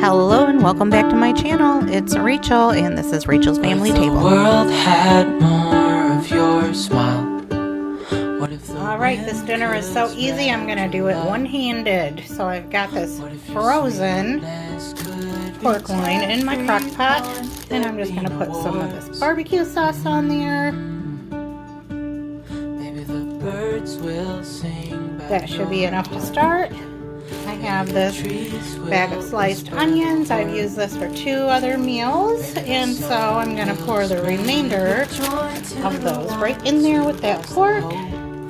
Hello and welcome back to my channel. It's Rachel and this is Rachel's Family Table. The world had more of your smile. Alright, this dinner is so easy, I'm going to do it one-handed. So I've got this frozen pork loin in my crock pot, and I'm just going to put some of this barbecue sauce on there. That should be enough to start. I have this bag of sliced onions. I've used this for 2 other meals, and so I'm going to pour the remainder of those right in there with that pork. I'm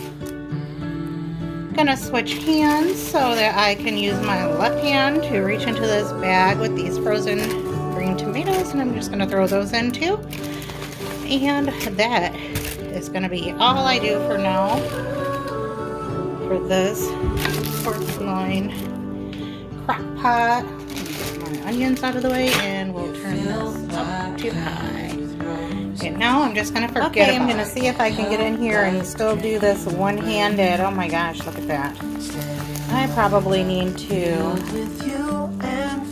going to switch hands so that I can use my left hand to reach into this bag with these frozen green tomatoes, and I'm just going to throw those in too. And that is going to be all I do for now for this pork loin crock pot. Get my onions out of the way, and we'll turn this up to high. And now I'm just going to forget about it. I'm going to see if I can get in here and still do this one-handed. Oh my gosh, look at that. I probably need to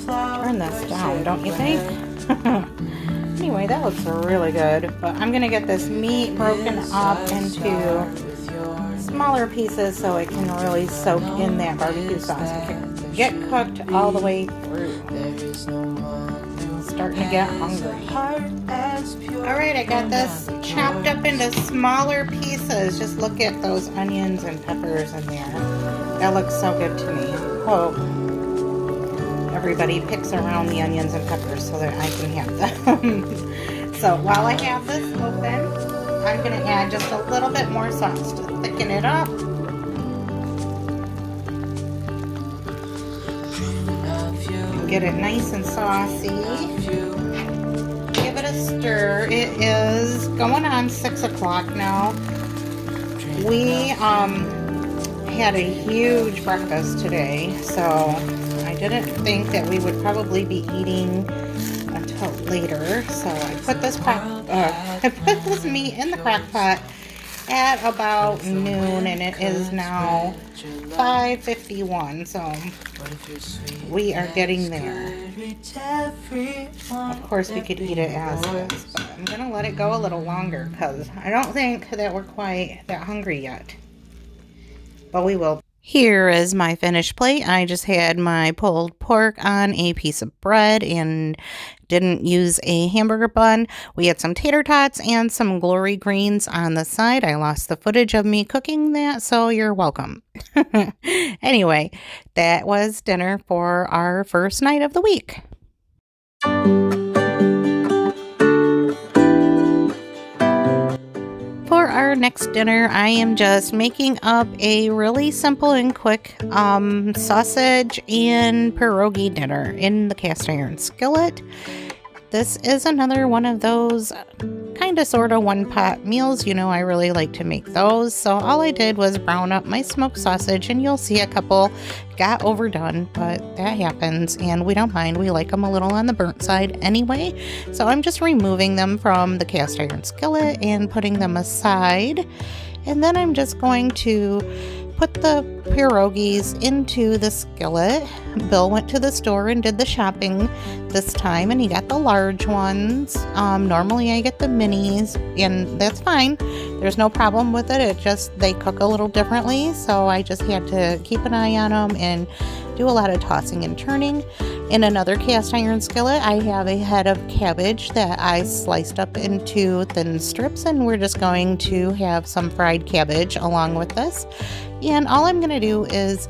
turn this down, don't you think? Anyway, that looks really good. But I'm going to get this meat broken up into smaller pieces so it can really soak in that barbecue sauce and get cooked all the way through. I'm starting to get hungry. Alright, I got this chopped up into smaller pieces. Just look at those onions and peppers in there. That looks so good to me. Hope everybody picks around the onions and peppers so that I can have them. So while I have this open, I'm going to add just a little bit more sauce to thicken it up. Get it nice and saucy. Give it a stir. It is going on 6 o'clock now. We had a huge breakfast today, so I didn't think that we would probably be eating until later. So I put this meat in the crock pot at about noon, and it is now 5:51, so we are getting there. Of course we could eat it as is, but I'm gonna let it go a little longer because I don't think that we're quite that hungry yet, but we will. Here is my finished plate. I just had my pulled pork on a piece of bread and didn't use a hamburger bun. We had some tater tots and some glory greens on the side. I lost the footage of me cooking that, so you're welcome. Anyway, that was dinner for our first night of the week. For our next dinner, I am just making up a really simple and quick sausage and pierogi dinner in the cast iron skillet. This is another one of those kind of sort of one pot meals. You know, I really like to make those. So all I did was brown up my smoked sausage, and you'll see a couple got overdone, but that happens and we don't mind. We like them a little on the burnt side anyway. So I'm just removing them from the cast iron skillet and putting them aside. And then I'm just going to put the pierogies into the skillet. Bill went to the store and did the shopping this time, and he got the large ones. Normally I get the minis, and that's fine. There's no problem with it. It just, they cook a little differently, so I just had to keep an eye on them and do a lot of tossing and turning. In another cast iron skillet, I have a head of cabbage that I sliced up into thin strips, and we're just going to have some fried cabbage along with this. And all I'm going to do is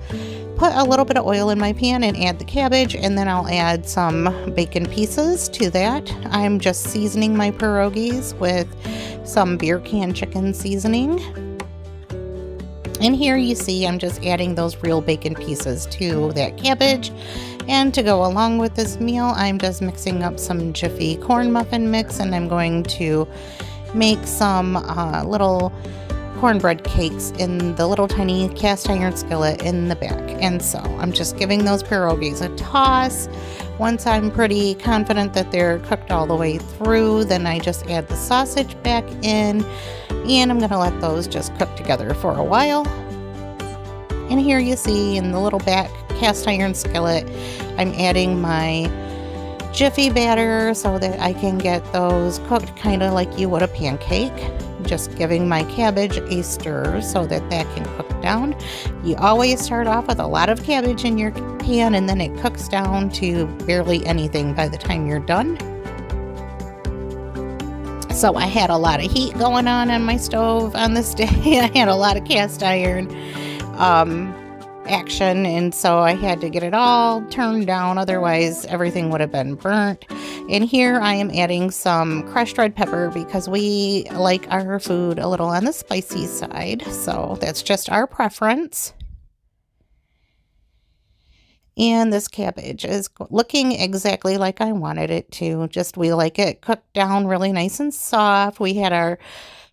put a little bit of oil in my pan and add the cabbage, and then I'll add some bacon pieces to that. I'm just seasoning my pierogies with some beer can chicken seasoning. And here you see I'm just adding those real bacon pieces to that cabbage. And to go along with this meal, I'm just mixing up some Jiffy corn muffin mix, and I'm going to make some little cornbread cakes in the little tiny cast iron skillet in the back. And so I'm just giving those pierogies a toss. Once I'm pretty confident that they're cooked all the way through, then I just add the sausage back in, and I'm going to let those just cook together for a while. And here you see in the little back cast iron skillet. I'm adding my Jiffy batter so that I can get those cooked kind of like you would a pancake. Just giving my cabbage a stir so that that can cook down. You always start off with a lot of cabbage in your pan and then it cooks down to barely anything by the time you're done. So I had a lot of heat going on my stove on this day. I had a lot of cast iron action, and so I had to get it all turned down, otherwise everything would have been burnt. And here I am adding some crushed red pepper because we like our food a little on the spicy side, so that's just our preference. And this cabbage is looking exactly like I wanted it to. Just we like it cooked down really nice and soft. We had our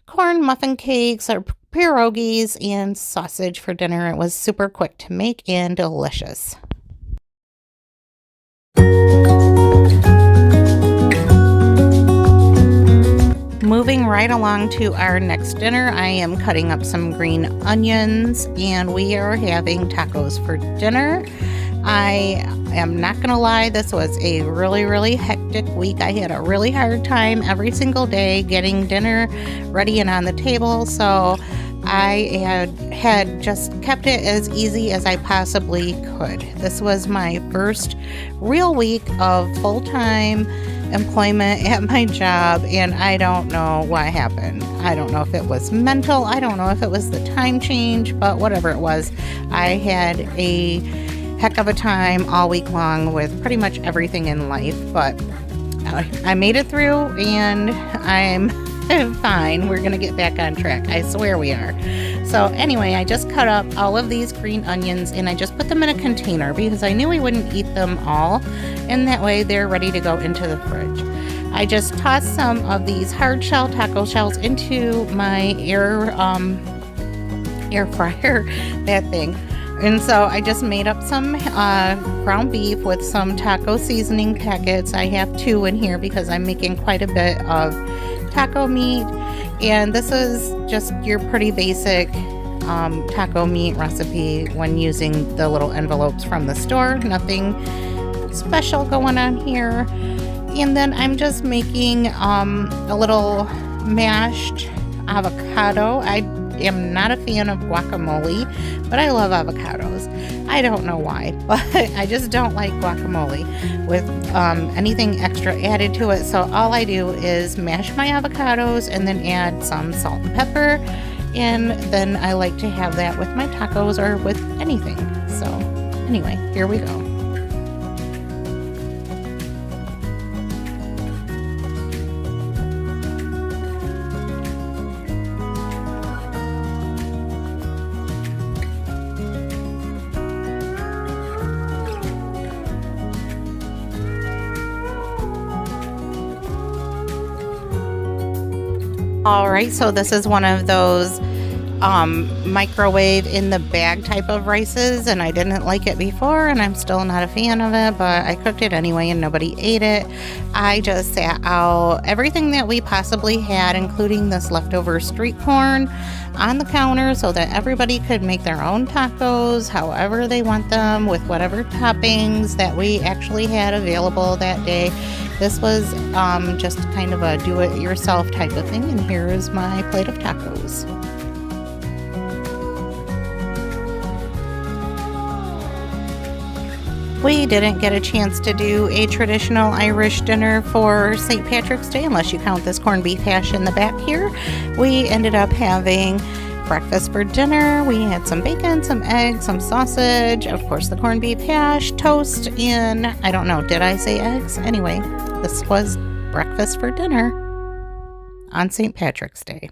corn muffin cakes, our pierogies, and sausage for dinner. It was super quick to make and delicious. Moving right along to our next dinner, I am cutting up some green onions and we are having tacos for dinner. I am not going to lie, this was a really hectic week. I had a really hard time every single day getting dinner ready and on the table, so I had just kept it as easy as I possibly could. This was my first real week of full-time employment at my job, and I don't know what happened. I don't know if it was mental, I don't know if it was the time change, but whatever it was, I had a heck of a time all week long with pretty much everything in life, but I made it through and I'm fine. We're gonna get back on track. I swear we are. So anyway, I just cut up all of these green onions and I just put them in a container because I knew we wouldn't eat them all, and that way they're ready to go into the fridge. I just tossed some of these hard shell taco shells into my air fryer, that thing. And so I just made up some ground beef with some taco seasoning packets. I have 2 in here because I'm making quite a bit of taco meat. And this is just your pretty basic taco meat recipe when using the little envelopes from the store. Nothing special going on here. And then I'm just making a little mashed avocado. I am not a fan of guacamole, but I love avocados. I don't know why, but I just don't like guacamole with anything extra added to it. So all I do is mash my avocados and then add some salt and pepper, and then I like to have that with my tacos or with anything. So anyway, here we go. All right, so this is one of those microwave in the bag type of rices, and I didn't like it before and I'm still not a fan of it, but I cooked it anyway and nobody ate it. I just sat out everything that we possibly had, including this leftover street corn, on the counter so that everybody could make their own tacos however they want them with whatever toppings that we actually had available that day. This was just kind of a do-it-yourself type of thing, and here is my plate of tacos. We didn't get a chance to do a traditional Irish dinner for St. Patrick's Day unless you count this corned beef hash in the back here. We ended up having breakfast for dinner. We had some bacon, some eggs, some sausage, of course the corned beef hash, toast, and I don't know, did I say eggs? Anyway, this was breakfast for dinner on St. Patrick's Day.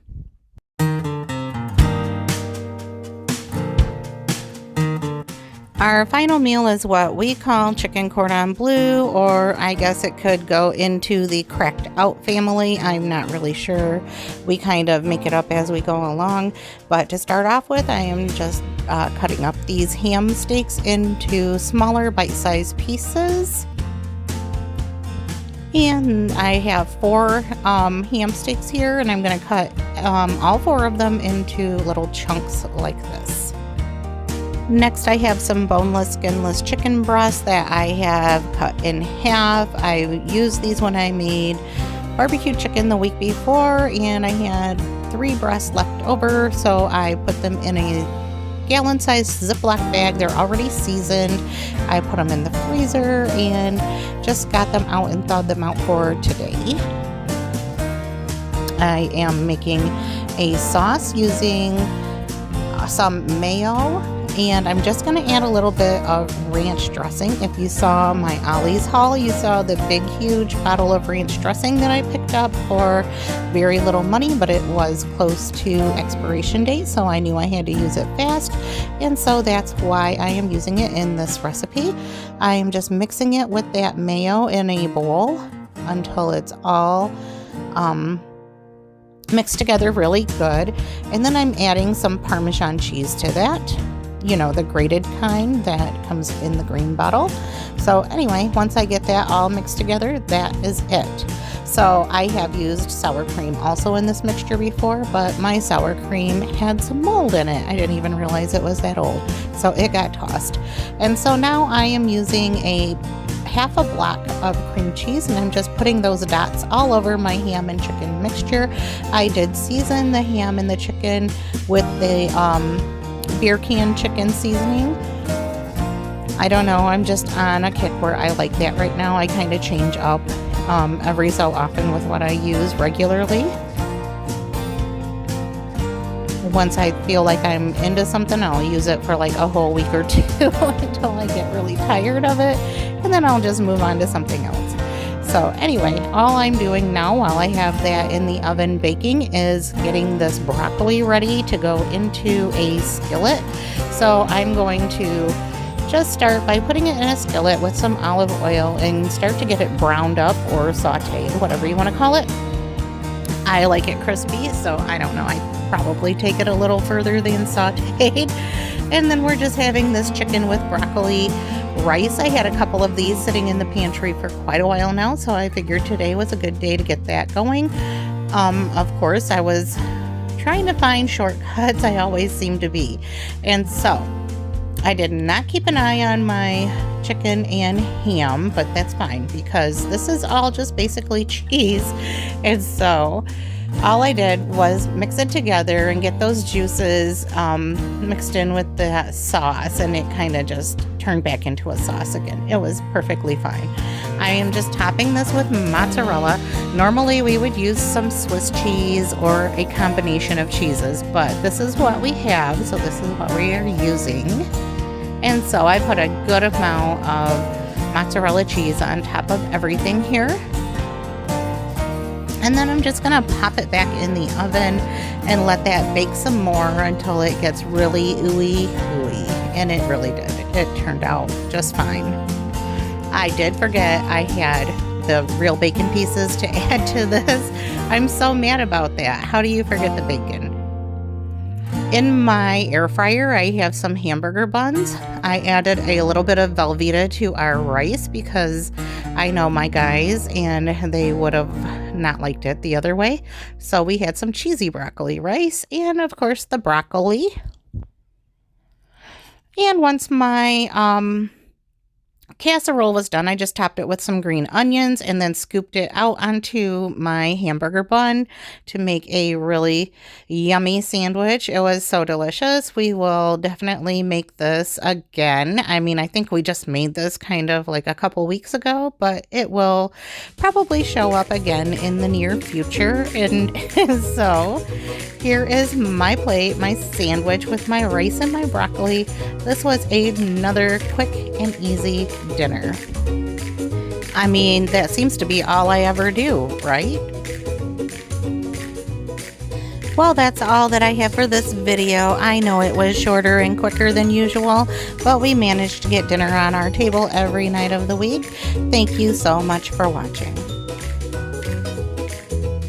Our final meal is what we call chicken cordon bleu, or I guess it could go into the cracked out family. I'm not really sure. We kind of make it up as we go along. But to start off with, I am just cutting up these ham steaks into smaller bite-sized pieces. And I have 4 ham steaks here, and I'm going to cut all 4 of them into little chunks like this. Next, I have some boneless, skinless chicken breasts that I have cut in half. I used these when I made barbecue chicken the week before, and I had 3 breasts left over, so I put them in a gallon-sized Ziploc bag. They're already seasoned. I put them in the freezer and just got them out and thawed them out for today. I am making a sauce using some mayo, and I'm just going to add a little bit of ranch dressing. If you saw my Ollie's haul, you saw the big huge bottle of ranch dressing that I picked up for very little money, but it was close to expiration date, so I knew I had to use it fast, and so that's why I am using it in this recipe. I am just mixing it with that mayo in a bowl until it's all mixed together really good, and then I'm adding some Parmesan cheese to that. You know, the grated kind that comes in the green bottle. So anyway, once I get that all mixed together, that is it. So I have used sour cream also in this mixture before, but my sour cream had some mold in it. I didn't even realize it was that old, so it got tossed. And so now I am using a half a block of cream cheese, and I'm just putting those dots all over my ham and chicken mixture. I did season the ham and the chicken with the beer can chicken seasoning. I don't know, I'm just on a kick where I like that right now. I kind of change up every so often with what I use regularly. Once I feel like I'm into something, I'll use it for like a whole week or 2 until I get really tired of it, and then I'll just move on to something else. So anyway, all I'm doing now while I have that in the oven baking is getting this broccoli ready to go into a skillet. So I'm going to just start by putting it in a skillet with some olive oil and start to get it browned up or sauteed, whatever you want to call it. I like it crispy, so I don't know, I probably take it a little further than sauteed. And then we're just having this chicken with broccoli rice. I had a couple of these sitting in the pantry for quite a while now, so I figured today was a good day to get that going. Of course, I was trying to find shortcuts. I always seem to be. And so I did not keep an eye on my chicken and ham, but that's fine because this is all just basically cheese. And so all I did was mix it together and get those juices mixed in with the sauce, and it kind of just turned back into a sauce again. It was perfectly fine. I am just topping this with mozzarella. Normally we would use some Swiss cheese or a combination of cheeses, but this is what we have, so this is what we are using. And so I put a good amount of mozzarella cheese on top of everything here. And then I'm just going to pop it back in the oven and let that bake some more until it gets really ooey gooey. And it really did. It turned out just fine. I did forget I had the real bacon pieces to add to this. I'm so mad about that. How do you forget the bacon? In my air fryer, I have some hamburger buns. I added a little bit of Velveeta to our rice because I know my guys and they would have not liked it the other way. So we had some cheesy broccoli rice and of course the broccoli. And once my casserole was done, I just topped it with some green onions and then scooped it out onto my hamburger bun to make a really yummy sandwich. It was so delicious. We will definitely make this again. I mean, I think we just made this kind of like a couple weeks ago, but it will probably show up again in the near future. And so here is my plate, my sandwich with my rice and my broccoli. This was another quick and easy dinner. I mean, that seems to be all I ever do, right? Well, that's all that I have for this video. I know it was shorter and quicker than usual, but we managed to get dinner on our table every night of the week. Thank you so much for watching.